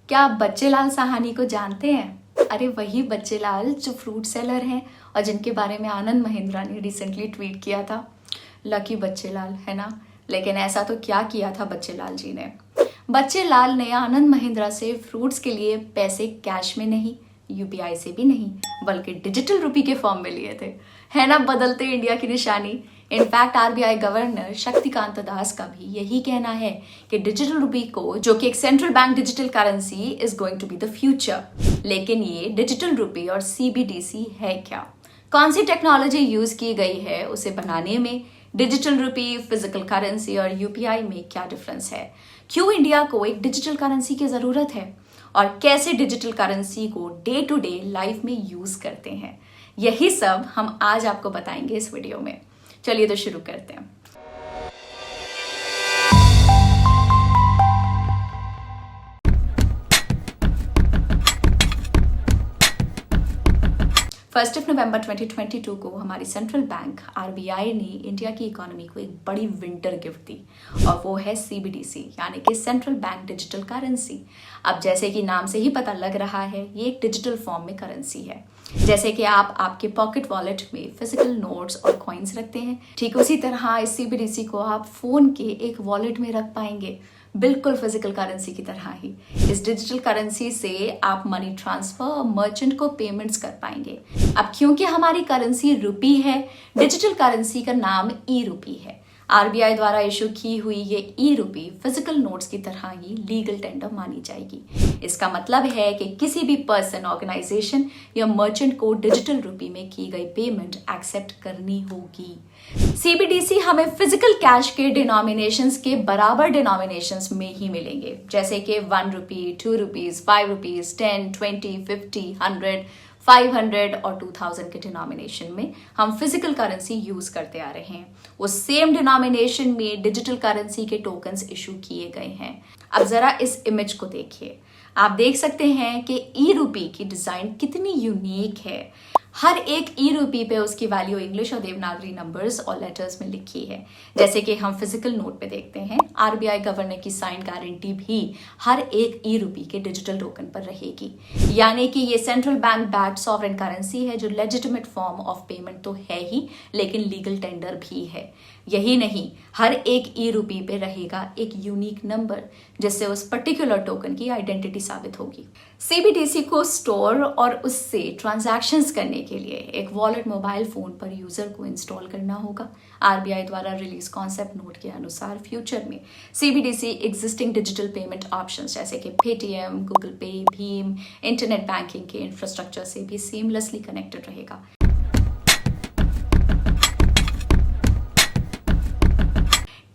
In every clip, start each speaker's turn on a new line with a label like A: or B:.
A: क्या आप बच्चेलाल साहनी को जानते हैं? अरे वही बच्चेलाल जो फ्रूट सेलर हैं और जिनके बारे में आनंद महिंद्रा ने रिसेंटली ट्वीट किया था। लकी बच्चेलाल, है ना। लेकिन ऐसा तो क्या किया था बच्चेलाल जी ने। बच्चेलाल ने आनंद महिंद्रा से फ्रूट्स के लिए पैसे कैश में नहीं, यूपीआई से भी नहीं, बल्कि डिजिटल रुपी के फॉर्म में लिए थे। है ना बदलते इंडिया की निशानी। In fact RBI governor Shaktikanta Das का भी यही कहना है कि डिजिटल रुपी को, जो कि एक central bank digital currency, is going to be the future. लेकिन ये डिजिटल रुपी और सीबीडीसी है क्या? कौन सी टेक्नोलॉजी यूज की गई है उसे बनाने में? डिजिटल रुपी, फिजिकल करेंसी और यूपीआई में क्या डिफरेंस है? क्यों इंडिया को एक डिजिटल करेंसी की जरूरत है? और कैसे डिजिटल करेंसी को डे टू डे लाइफ में यूज करते हैं? यही सब हम आज आपको बताएंगे इस वीडियो में। चलिए तो शुरू करते हैं। फर्स्ट ऑफ नवंबर 2022 को हमारी सेंट्रल बैंक आरबीआई ने इंडिया की इकोनॉमी को एक बड़ी विंटर गिफ्ट दी और वो है सीबीडीसी, यानी कि सेंट्रल बैंक डिजिटल करेंसी। अब जैसे कि नाम से ही पता लग रहा है, ये एक डिजिटल फॉर्म में करेंसी है। जैसे कि आप आपके पॉकेट वॉलेट में फिजिकल नोट्स और कॉइन्स रखते हैं, ठीक उसी तरह इस सीबीडीसी को आप फोन के एक वॉलेट में रख पाएंगे, बिल्कुल फिजिकल करेंसी की तरह ही। इस डिजिटल करेंसी से आप मनी ट्रांसफर और मर्चेंट को पेमेंट्स कर पाएंगे। अब क्योंकि हमारी करेंसी रुपी है, डिजिटल करेंसी का नाम ई रुपी है। आरबीआई द्वारा इशू की हुई ये ई रुपी फिजिकल नोट्स की तरह ही लीगल टेंडर मानी जाएगी। इसका मतलब है कि किसी भी पर्सन, ऑर्गेनाइजेशन या मर्चेंट को डिजिटल रुपी में की गई पेमेंट एक्सेप्ट करनी होगी। सीबीडीसी हमें फिजिकल कैश के डिनोमिनेशंस के बराबर डिनोमिनेशंस में ही मिलेंगे, जैसे कि 1 रुपी, 2 रुपीज, 5 रुपीज, 10, 20, 50, 100, 500 और 2000 के डिनोमिनेशन में हम फिजिकल करेंसी यूज करते आ रहे हैं। उस सेम डिनोमिनेशन में डिजिटल करेंसी के टोकन्स इशू किए गए हैं। अब जरा इस इमेज को देखिए। आप देख सकते हैं कि ई रुपी की डिजाइन कितनी यूनिक है। हर एक ई रुपी पे उसकी वैल्यू इंग्लिश और देवनागरी नंबर्स और लेटर्स में लिखी है, जैसे कि हम फिजिकल नोट पे देखते हैं। आरबीआई गवर्नर की साइन गारंटी भी हर एक ई रुपी के डिजिटल टोकन पर रहेगी, यानी कि ये central bank backed sovereign currency है, जो लेजिटिमेट फॉर्म ऑफ पेमेंट तो है ही, लेकिन लीगल टेंडर भी है। यही नहीं, हर एक ई रुपी पे रहेगा एक यूनिक नंबर, जिससे उस पर्टिकुलर टोकन की आइडेंटिटी साबित होगी। सीबीडीसी को स्टोर और उससे ट्रांजैक्शंस करने के लिए एक वॉलेट मोबाइल फोन पर यूजर को इंस्टॉल करना होगा। आरबीआई द्वारा रिलीज कॉन्सेप्ट नोट के अनुसार फ्यूचर में CBDC existing digital payment options जैसे कि पेटीएम, गूगल पे, भीम, इंटरनेट बैंकिंग के इंफ्रास्ट्रक्चर से भी सीमलेसली कनेक्टेड रहेगा।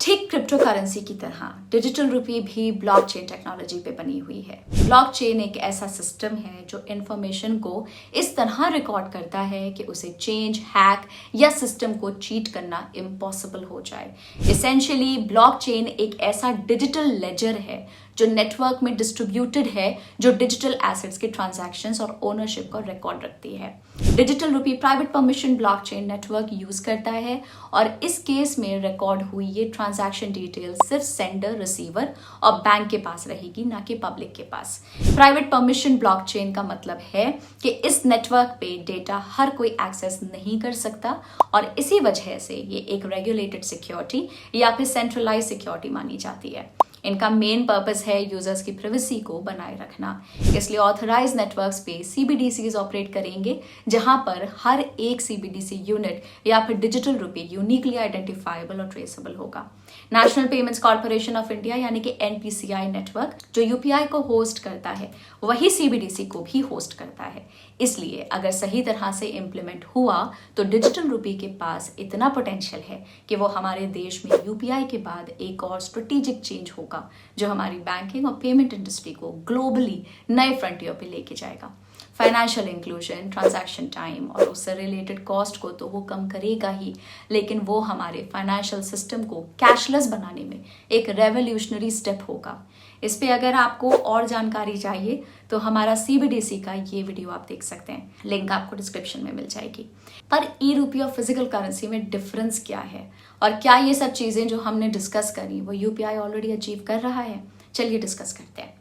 A: ठीक क्रिप्टो करेंसी की तरह डिजिटल रुपी भी ब्लॉकचेन टेक्नोलॉजी पे बनी हुई है। ब्लॉकचेन एक ऐसा सिस्टम है जो इंफॉर्मेशन को इस तरह रिकॉर्ड करता है कि उसे चेंज, हैक या सिस्टम को चीट करना इम्पॉसिबल हो जाए। इसेंशियली ब्लॉकचेन एक ऐसा डिजिटल लेजर है जो नेटवर्क में डिस्ट्रीब्यूटेड है, जो डिजिटल एसेट्स के ट्रांजैक्शंस और ओनरशिप का रिकॉर्ड रखती है। Digital rupee private permission blockchain network use करता है और इस केस में रिकॉर्ड हुई ये ट्रांजैक्शन डिटेल सिर्फ सेंडर, रिसीवर और बैंक के पास रहेगी, ना कि पब्लिक के पास। प्राइवेट परमिशन ब्लॉकचेन का मतलब है कि इस नेटवर्क पे डेटा हर कोई एक्सेस नहीं कर सकता और इसी वजह से ये एक रेगुलेटेड सिक्योरिटी या फिर सेंट्रलाइज सिक्योरिटी मानी जाती है। इनका मेन पर्पस है यूजर्स की प्राइवेसी को बनाए रखना। इसलिए ऑथराइज नेटवर्क्स पे सीबीडीसीज ऑपरेट करेंगे, जहां पर हर एक सीबीडीसी यूनिट या फिर डिजिटल रुपी यूनिकली आइडेंटिफाइबल और ट्रेसेबल होगा। National payments corporation of India यानी कि एनपीसीआई नेटवर्क जो यूपीआई को होस्ट करता है, वही सीबीडीसी को भी होस्ट करता है। इसलिए अगर सही तरह से इम्प्लीमेंट हुआ तो डिजिटल रुपी के पास इतना पोटेंशियल है कि वो हमारे देश में यूपीआई के बाद एक और स्ट्रेटेजिक चेंज होगा, जो हमारी बैंकिंग और पेमेंट इंडस्ट्री को ग्लोबली नए फ्रंटियर पे लेके जाएगा। फाइनेंशियल इंक्लूजन, ट्रांजैक्शन टाइम और उससे रिलेटेड कॉस्ट को तो वो कम करेगा ही, लेकिन वो हमारे फाइनेंशियल सिस्टम को कैशलेस बनाने में एक रेवोल्यूशनरी स्टेप होगा। इस पे अगर आपको और जानकारी चाहिए तो हमारा सीबीडीसी का ये वीडियो आप देख सकते हैं, लिंक आपको डिस्क्रिप्शन में मिल जाएगी। पर ई रुपी और फिजिकल करेंसी में डिफरेंस क्या है और क्या ये सब चीजें जो हमने डिस्कस करी वो यूपीआई ऑलरेडी अचीव कर रहा है? चलिए डिस्कस करते हैं।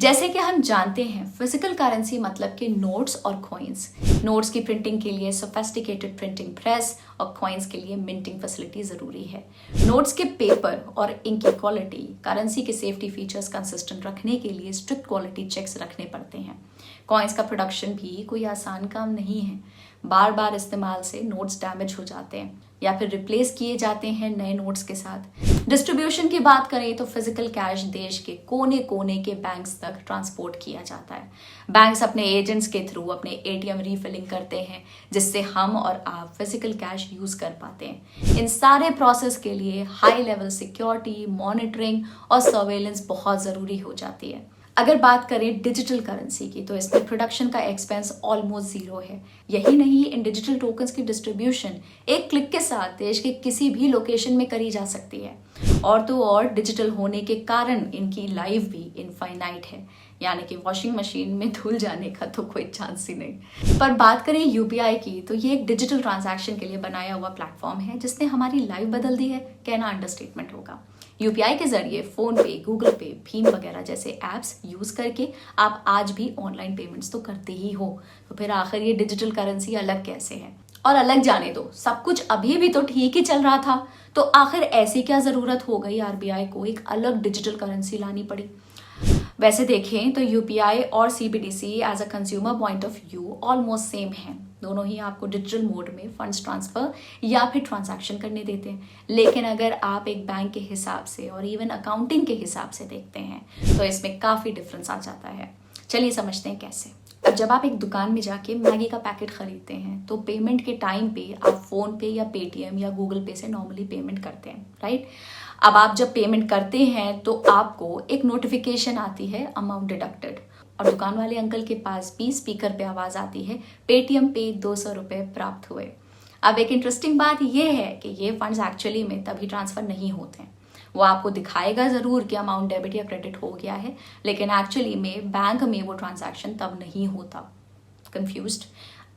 A: जैसे कि हम जानते हैं फिजिकल करेंसी मतलब कि नोट्स और कॉइन्स। नोट्स की प्रिंटिंग के लिए सोफिस्टिकेटेड प्रिंटिंग प्रेस और कॉइन्स के लिए मिंटिंग फैसिलिटी जरूरी है। नोट्स के पेपर और इंक की क्वालिटी, करेंसी के सेफ्टी फीचर्स कंसिस्टेंट रखने के लिए स्ट्रिक्ट क्वालिटी चेक्स रखने पड़ते हैं। कॉइन्स का प्रोडक्शन भी कोई आसान काम नहीं है। बार बार इस्तेमाल से नोट्स डैमेज हो जाते हैं या फिर रिप्लेस किए जाते हैं नए नोट्स के साथ। डिस्ट्रीब्यूशन की बात करें तो फिजिकल कैश देश के कोने कोने के बैंक्स तक ट्रांसपोर्ट किया जाता है। बैंक्स अपने एजेंट्स के थ्रू अपने एटीएम रीफिलिंग करते हैं, जिससे हम और आप फिजिकल कैश यूज कर पाते हैं। इन सारे प्रोसेस के लिए हाई लेवल सिक्योरिटी, मॉनिटरिंग और सर्वेलेंस बहुत जरूरी हो जाती है। अगर बात करें डिजिटल करेंसी की तो इसमें प्रोडक्शन का एक्सपेंस ऑलमोस्ट जीरो है। यही नहीं, इन डिजिटल टोकन्स की डिस्ट्रीब्यूशन एक क्लिक के साथ देश के किसी भी लोकेशन में करी जा सकती है। और तो और डिजिटल होने के कारण इनकी लाइफ भी इनफाइनाइट है, यानी कि वॉशिंग मशीन में धुल जाने का तो कोई चांस ही नहीं। पर बात करें यूपीआई की तो ये एक डिजिटल ट्रांजैक्शन के लिए बनाया हुआ प्लेटफॉर्म है जिसने हमारी लाइफ बदल दी है, कहना अंडरस्टेटमेंट होगा। यूपीआई के जरिए फोन पे, गूगल पे, भीम वगैरह जैसे एप्स यूज करके आप आज भी ऑनलाइन पेमेंट्स तो करते ही हो, तो फिर आखिर ये डिजिटल करेंसी अलग कैसे है? और अलग जाने दो, सब कुछ अभी भी तो ठीक ही चल रहा था, तो आखिर ऐसी क्या जरूरत हो गई आरबीआई को एक अलग डिजिटल करेंसी लानी पड़ी? वैसे देखें तो यूपीआई और CBDC as a consumer point of view almost same है। दोनों ही आपको डिजिटल मोड में फंड्स ट्रांसफर या फिर ट्रांजैक्शन करने देते हैं। लेकिन अगर आप एक बैंक के हिसाब से और इवन अकाउंटिंग के हिसाब से देखते हैं तो इसमें काफी डिफरेंस आ जाता है। चलिए समझते हैं कैसे। अब जब आप एक दुकान में जाके मैगी का पैकेट खरीदते हैं तो पेमेंट के टाइम पे आप फोन पे या पेटीएम या गूगल पे से नॉर्मली पेमेंट करते हैं, राइट? अब आप जब पेमेंट करते हैं तो आपको एक नोटिफिकेशन आती है अमाउंट डिडक्टेड, और दुकान वाले अंकल के पास भी स्पीकर पे आवाज आती है पेटीएम पे 200 रुपए प्राप्त हुए। अब एक इंटरेस्टिंग बात यह है कि ये फंड्स एक्चुअली में तभी ट्रांसफर नहीं होते हैं। वो आपको दिखाएगा जरूर कि अमाउंट डेबिट या क्रेडिट हो गया है, लेकिन एक्चुअली में बैंक में वो ट्रांजैक्शन तब नहीं होता। कंफ्यूज्ड?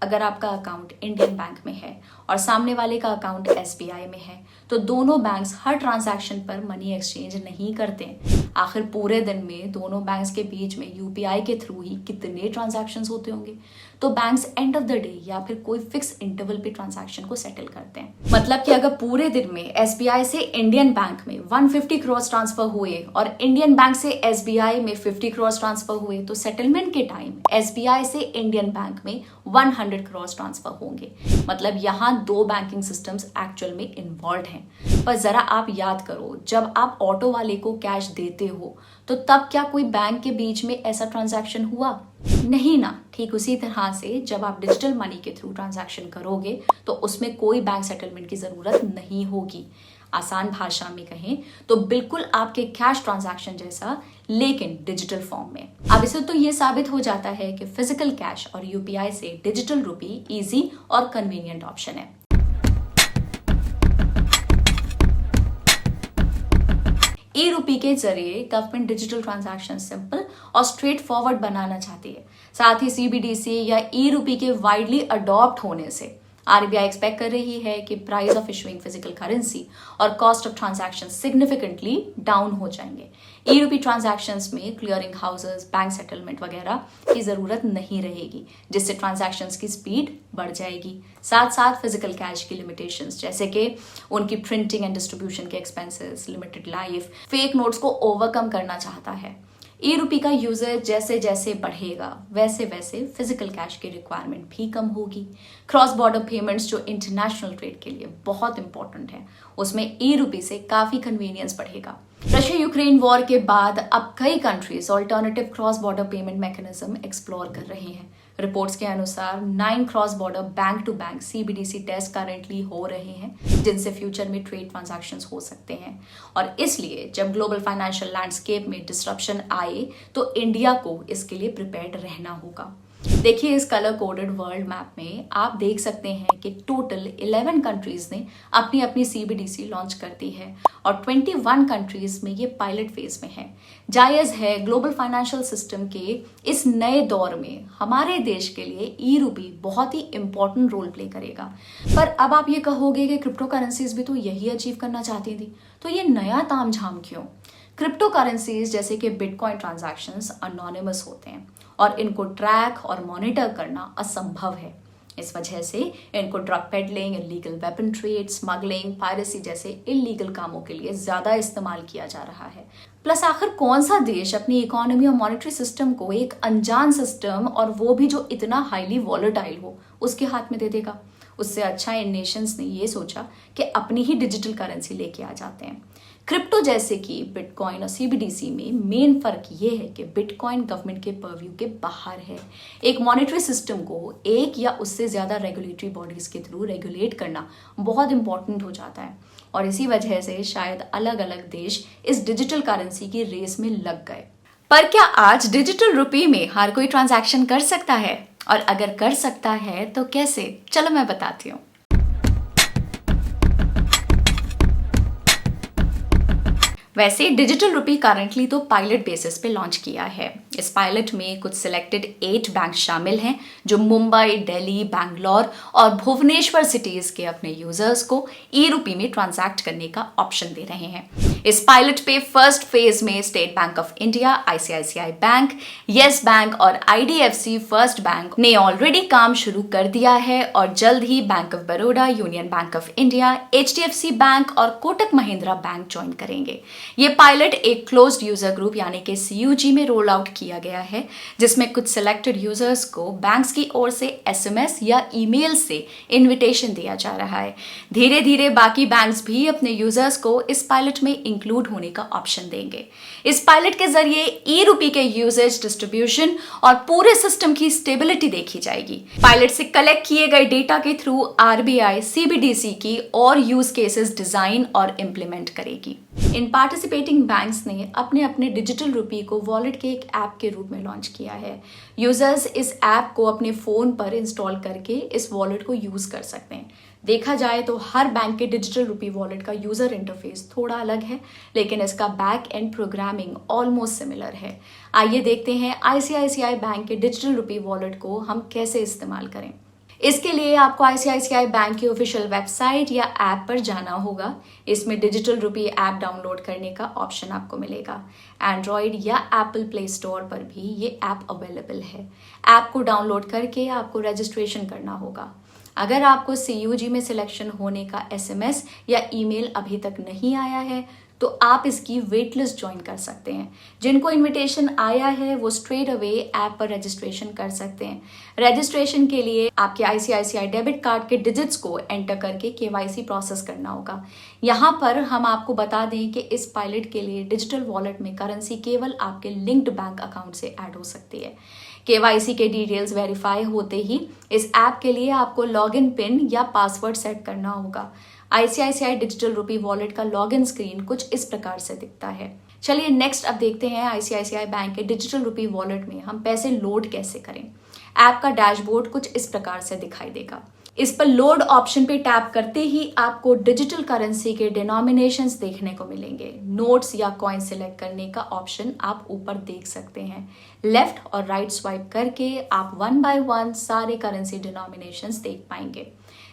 A: अगर आपका अकाउंट इंडियन बैंक में है और सामने वाले का अकाउंट एसबीआई में है तो दोनों बैंक्स हर ट्रांजैक्शन पर मनी एक्सचेंज नहीं करते। आखिर पूरे दिन में दोनों बैंक्स के बीच में यूपीआई के थ्रू ही कितने ट्रांजैक्शंस होते होंगे? तो banks end of the day या फिर कोई फिक्स इंटरवल पे ट्रांजैक्शन को सेटल करते हैं। मतलब कि अगर पूरे दिन में एसबीआई से इंडियन बैंक में 150 करोड़ ट्रांसफर हुए और इंडियन बैंक से एसबीआई में 50 करोड़ ट्रांसफर हुए तो सेटलमेंट के टाइम एसबीआई से इंडियन बैंक में 100 करोड़ ट्रांसफर होंगे। मतलब यहाँ दो बैंकिंग सिस्टम्स एक्चुअल में इन्वॉल्व हैं। पर जरा आप याद करो, जब आप ऑटो वाले को कैश देते हो तो तब क्या कोई बैंक के बीच में ऐसा ट्रांजैक्शन हुआ? नहीं ना। ठीक उसी तरह से जब आप डिजिटल मनी के थ्रू ट्रांजैक्शन करोगे तो उसमें कोई बैंक सेटलमेंट की जरूरत नहीं होगी। आसान भाषा में कहें तो बिल्कुल आपके कैश ट्रांजैक्शन जैसा, लेकिन डिजिटल फॉर्म में। अब इससे तो ये साबित हो जाता है कि फिजिकल कैश और यूपीआई से डिजिटल रुपी इजी और कन्वीनियंट ऑप्शन है। ई रूपी के जरिए गवर्नमेंट डिजिटल ट्रांजैक्शन सिंपल और स्ट्रेट फॉरवर्ड बनाना चाहती है। साथ ही सीबीडीसी या ई रूपी के वाइडली अडॉप्ट होने से आरबीआई एक्सपेक्ट कर रही है कि price of issuing physical currency और cost of transaction significantly down हो जाएंगे। ई रूपी ट्रांजैक्शंस में क्लियरिंग हाउसेस, बैंक सेटलमेंट वगैरह की जरूरत नहीं रहेगी, जिससे ट्रांजैक्शंस की स्पीड बढ़ जाएगी। साथ साथ फिजिकल कैश की लिमिटेशंस जैसे कि उनकी प्रिंटिंग एंड डिस्ट्रीब्यूशन के expenses, limited life, fake notes को ओवरकम करना चाहता है। ई रूपी का यूजर जैसे जैसे बढ़ेगा वैसे वैसे फिजिकल कैश की रिक्वायरमेंट भी कम होगी। क्रॉस बॉर्डर पेमेंट्स जो इंटरनेशनल ट्रेड के लिए बहुत इंपॉर्टेंट है, उसमें ई रूपी से काफी कन्वीनियंस बढ़ेगा। रशिया यूक्रेन वॉर के बाद अब कई countries alternative cross border payment mechanism explore कर रहे हैं। रिपोर्ट्स के अनुसार 9 cross border bank to bank CBDC test currently हो रहे हैं, जिनसे फ्यूचर में ट्रेड ट्रांजैक्शंस हो सकते हैं। और इसलिए जब ग्लोबल फाइनेंशियल लैंडस्केप में डिस्ट्रप्शन आए तो इंडिया को इसके लिए प्रिपेयर्ड रहना होगा। देखिए इस कलर कोडेड वर्ल्ड मैप में आप देख सकते हैं कि टोटल 11 कंट्रीज ने अपनी अपनी सीबीडीसी लॉन्च कर दी है और 21 कंट्रीज में ये पायलट फेज में है। जायज है ग्लोबल फाइनेंशियल सिस्टम के इस नए दौर में हमारे देश के लिए ई रूपी बहुत ही इंपॉर्टेंट रोल प्ले करेगा। पर अब आप ये कहोगे कि क्रिप्टो करेंसीज भी तो यही अचीव करना चाहती थी, तो ये नया तामझाम क्यों? क्रिप्टो करेंसीज जैसे कि बिटकॉइन ट्रांजैक्शंस अनोनिमस होते हैं और इनको ट्रैक और मॉनिटर करना असंभव है। इस वजह से इनको drug peddling, illegal weapon trade, smuggling, piracy जैसे इलीगल कामों के लिए ज्यादा इस्तेमाल किया जा रहा है। प्लस आखिर कौन सा देश अपनी इकोनॉमी और मॉनेटरी सिस्टम को एक अनजान सिस्टम, और वो भी जो इतना हाईली वॉलेटाइल हो, उसके हाथ में दे देगा? उससे अच्छा इन नेशंस ने ये सोचा कि अपनी ही डिजिटल करेंसी लेके आ जाते हैं। क्रिप्टो जैसे कि बिटकॉइन और सीबीडीसी में मेन फर्क ये है कि बिटकॉइन गवर्नमेंट के परव्यू के बाहर है। एक मॉनेटरी सिस्टम को एक या उससे ज्यादा रेगुलेटरी बॉडीज के थ्रू रेगुलेट करना बहुत इंपॉर्टेंट हो जाता है, और इसी वजह से शायद अलग अलग देश इस डिजिटल करेंसी की रेस में लग गए। पर क्या आज डिजिटल रुपये में हर कोई ट्रांजैक्शन कर सकता है? और अगर कर सकता है तो कैसे? चलो मैं बताती हूँ। वैसे डिजिटल रुपी करंटली तो पायलट बेसिस पे लॉन्च किया है। इस पायलट में कुछ सिलेक्टेड 8 बैंक शामिल हैं जो मुंबई, दिल्ली, बैंगलोर और भुवनेश्वर सिटीज के अपने यूजर्स को ई रुपी में ट्रांजैक्ट करने का ऑप्शन दे रहे हैं। इस पायलट पे फर्स्ट फेज में State Bank of India, ICICI Bank, Yes Bank और आईडीएफसी फर्स्ट बैंक ने ऑलरेडी काम शुरू कर दिया है, और जल्द ही Bank of Baroda, Union Bank of India, HDFC Bank और कोटक महिंद्रा बैंक ज्वाइन करेंगे। ये पायलट एक क्लोज्ड यूजर ग्रुप यानी कि सीयूजी में रोल आउट किया गया है, जिसमें कुछ सिलेक्टेड यूजर्स को बैंक्स की ओर से एसएमएस या ईमेल से इनविटेशन दिया जा रहा है। धीरे धीरे बाकी बैंक्स भी अपने यूजर्स को इस पायलट में इंक्लूड होने का ऑप्शन देंगे। इस पायलट के जरिए ई रुपी के यूजेज, डिस्ट्रीब्यूशन और पूरे सिस्टम की स्टेबिलिटी देखी जाएगी। पायलट से कलेक्ट किए गए डेटा के थ्रू आरबीआई सीबीडीसी की और यूज केसेस डिजाइन और इम्प्लीमेंट करेगी। इन पार्टिसिपेटिंग बैंक्स ने अपने अपने डिजिटल रुपी को वॉलेट के एक ऐप के रूप में लॉन्च किया है। यूजर्स इस ऐप को अपने फोन पर इंस्टॉल करके इस वॉलेट को यूज कर सकते हैं। देखा जाए तो हर बैंक के डिजिटल रुपी वॉलेट का यूजर इंटरफेस थोड़ा अलग है, लेकिन इसका back and programming almost similar है। आइए देखते हैं आईसीआईसीआई बैंक के डिजिटल रुपी वॉलेट को हम कैसे इस्तेमाल करें। इसके लिए आपको आईसीआईसीआई बैंक की ऑफिशियल वेबसाइट या ऐप पर जाना होगा। इसमें डिजिटल रुपी ऐप डाउनलोड करने का ऑप्शन आपको मिलेगा। एंड्रॉयड या एप्पल प्ले स्टोर पर भी ये ऐप अवेलेबल है। ऐप को डाउनलोड करके आपको रजिस्ट्रेशन करना होगा। अगर आपको सीयूजी में सिलेक्शन होने का एसएमएस या ईमेल अभी तक नहीं आया है तो आप इसकी वेट लिस्ट ज्वाइन कर सकते हैं। जिनको इनविटेशन आया है वो स्ट्रेट अवे ऐप पर रजिस्ट्रेशन कर सकते हैं। रजिस्ट्रेशन के लिए आपके आईसीआईसीआई डेबिट कार्ड के डिजिट्स को एंटर करके केवाईसी प्रोसेस करना होगा। यहाँ पर हम आपको बता दें कि इस पायलट के लिए डिजिटल वॉलेट में करेंसी केवल आपके लिंक्ड बैंक अकाउंट से ऐड हो सकती है। केवाईसी के डिटेल्स वेरीफाई होते ही इस ऐप के लिए आपको लॉगिन पिन या पासवर्ड सेट करना होगा। आईसीआईसीआई डिजिटल रुपी वॉलेट का लॉगिन स्क्रीन कुछ इस प्रकार से दिखता है। चलिए नेक्स्ट अब देखते हैं आईसीआईसीआई बैंक के डिजिटल रुपी वॉलेट में हम पैसे लोड कैसे करें। ऐप का डैशबोर्ड कुछ इस प्रकार से दिखाई देगा। इस पर लोड ऑप्शन पे टैप करते ही आपको डिजिटल करेंसी के डिनोमिनेशंस देखने को मिलेंगे। नोट्स या कॉइन सिलेक्ट करने का ऑप्शन आप ऊपर देख सकते हैं। लेफ्ट और राइट स्वाइप करके आप 1 बाय 1 सारे करेंसी डिनोमिनेशंस देख पाएंगे।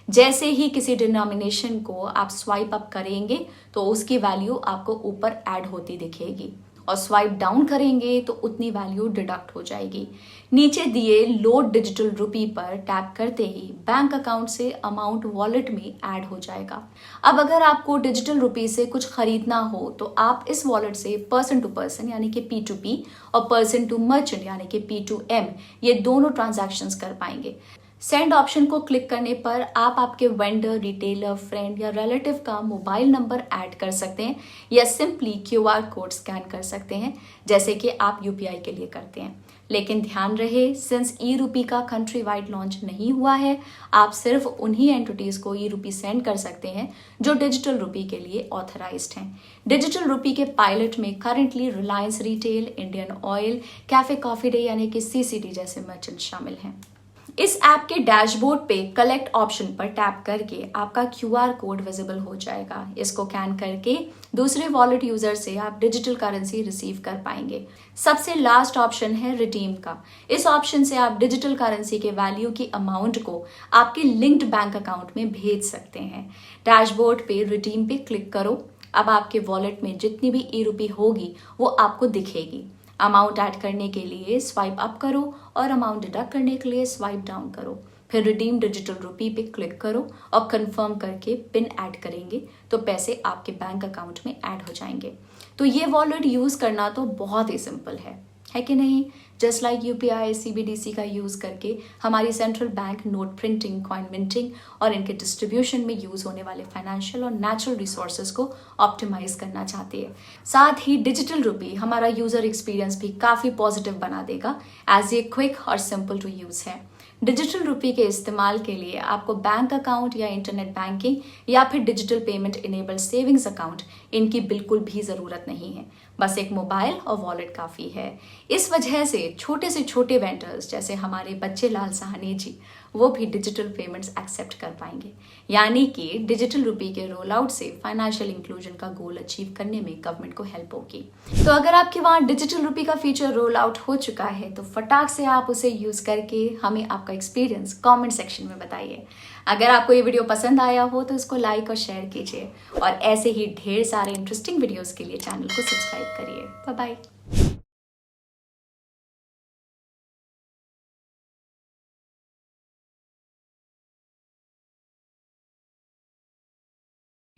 A: जैसे ही किसी डिनोमिनेशन को आप स्वाइप अप करेंगे तो उसकी वैल्यू आपको ऊपर ऐड होती दिखेगी, और स्वाइप डाउन करेंगे तो उतनी वैल्यू डिडक्ट हो जाएगी। नीचे दिए लोड डिजिटल रुपी पर टैप करते ही बैंक अकाउंट से अमाउंट वॉलेट में ऐड हो जाएगा। अब अगर आपको डिजिटल रुपी से कुछ खरीदना हो तो आप इस वॉलेट से पर्सन टू पर्सन यानी कि P2P और पर्सन टू मर्चेंट यानी कि P2M ये दोनों ट्रांजैक्शंस कर पाएंगे। सेंड ऑप्शन को क्लिक करने पर आप आपके वेंडर, रिटेलर, फ्रेंड या रिलेटिव का मोबाइल नंबर ऐड कर सकते हैं या सिंपली क्यूआर कोड स्कैन कर सकते हैं, जैसे कि आप यूपीआई के लिए करते हैं। लेकिन ध्यान रहे, सिंस ई रुपी का कंट्री वाइड लॉन्च नहीं हुआ है, आप सिर्फ उन्हीं एंटिटीज को ई रुपी सेंड कर सकते हैं जो डिजिटल रुपी के लिए ऑथराइज्ड हैं। डिजिटल रुपी के पायलट में currently Reliance retail, Indian oil, cafe coffee day यानी कि सीसीडी जैसे मर्चेंट शामिल हैं। इस ऐप के डैशबोर्ड पे कलेक्ट ऑप्शन पर टैप करके आपका क्यूआर कोड विजिबल हो जाएगा। इसको स्कैन करके दूसरे वॉलेट यूजर से आप डिजिटल करेंसी रिसीव कर पाएंगे। सबसे लास्ट ऑप्शन है रिडीम का। इस ऑप्शन से आप डिजिटल करेंसी के वैल्यू की अमाउंट को आपके लिंक्ड बैंक अकाउंट में भेज सकते हैं। डैशबोर्ड पे रिडीम पे क्लिक करो, अब आपके वॉलेट में जितनी भी ई रुपी होगी वो आपको दिखेगी। अमाउंट ऐड करने के लिए स्वाइप अप करो और अमाउंट डिडक्ट करने के लिए स्वाइप डाउन करो। फिर रिडीम डिजिटल रुपी पे क्लिक करो और कंफर्म करके पिन ऐड करेंगे तो पैसे आपके बैंक अकाउंट में ऐड हो जाएंगे। तो ये वॉलेट यूज करना तो बहुत ही सिंपल है कि नहीं? जस्ट लाइक यूपीआई सीबीडीसी का यूज करके हमारी central bank note printing, coin minting और इनके डिस्ट्रीब्यूशन में यूज होने वाले फाइनेंशियल और नेचुरल रिसोर्सेज को ऑप्टिमाइज करना चाहती है। साथ ही डिजिटल रुपी हमारा यूजर एक्सपीरियंस भी काफी पॉजिटिव बना देगा एज ये क्विक और सिंपल टू यूज है। डिजिटल रुपी के इस्तेमाल के लिए आपको बैंक अकाउंट या इंटरनेट बैंकिंग या फिर digital payment enabled savings account इनकी बिल्कुल भी ज़रूरत नहीं है। बस एक मोबाइल और वॉलेट काफ़ी है। इस वजह से छोटे वेंडर्स जैसे हमारे बच्चे लाल साहनी जी वो भी डिजिटल पेमेंट्स एक्सेप्ट कर पाएंगे। यानी कि डिजिटल रुपी के रोल आउट से फाइनेंशियल इंक्लूजन का गोल अचीव करने में गवर्नमेंट को हेल्प होगी। तो अगर आपके वहाँ डिजिटल रुपी का फीचर रोल आउट हो चुका है तो फटाक से आप उसे यूज करके हमें आपका एक्सपीरियंस कमेंट सेक्शन में बताइए। अगर आपको ये वीडियो पसंद आया हो तो इसको लाइक और शेयर कीजिए और ऐसे ही ढेर सारे इंटरेस्टिंग वीडियोस के लिए चैनल को सब्सक्राइब करिए। Bye bye.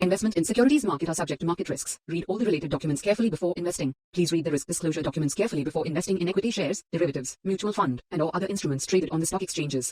B: Investment in securities market are subject to market risks. Read all the related documents carefully before investing. Please read the risk disclosure documents carefully before investing in equity shares, derivatives, mutual fund, and or other instruments traded on the stock exchanges.